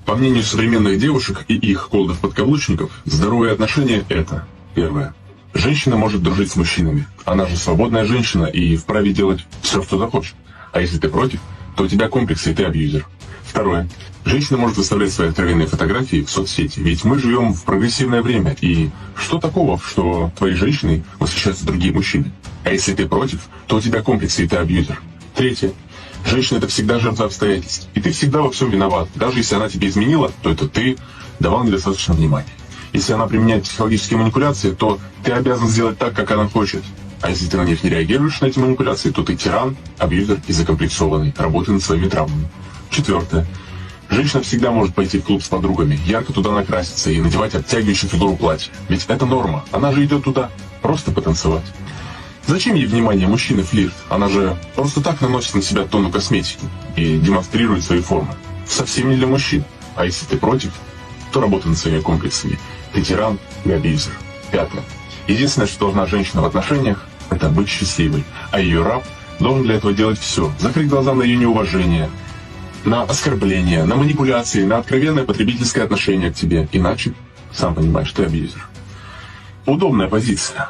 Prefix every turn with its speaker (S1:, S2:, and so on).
S1: По мнению современных девушек и их колдов-подкаблучников, здоровые отношения — это: первое. Женщина может дружить с мужчинами. Она же свободная женщина и вправе делать все, что захочет. А если ты против, то у тебя комплексы, и ты абьюзер. Второе. Женщина может выставлять свои откровенные фотографии в соцсети. Ведь мы живем в прогрессивное время. И что такого, что твоей женщиной восхищаются другие мужчины? А если ты против, то у тебя комплексы, и ты абьюзер. Третье. Женщина — это всегда жертва обстоятельств. И ты всегда во всем виноват. Даже если она тебе изменила, то это ты давал недостаточно внимания. Если она применяет психологические манипуляции, то ты обязан сделать так, как она хочет. А если ты на них не реагируешь, на эти манипуляции, то ты тиран, абьюзер и закомплексованный. Работай над своими травмами. Четвертое. Женщина всегда может пойти в клуб с подругами, ярко туда накраситься и надевать обтягивающую фигуру платье. Ведь это норма. Она же идет туда просто потанцевать. Зачем ей внимание мужчины флирт? Она же просто так наносит на себя тонну косметики и демонстрирует свои формы. Совсем не для мужчин. А если ты против, то работай над своими комплексами. Ты тиран и абьюзер. Пятое. Единственное, что должна женщина в отношениях, это быть счастливой. А ее раб должен для этого делать все. Закрыть глаза на ее неуважение, на оскорбления, на манипуляции, на откровенное потребительское отношение к тебе. Иначе, сам понимаешь, ты абьюзер. Удобная позиция.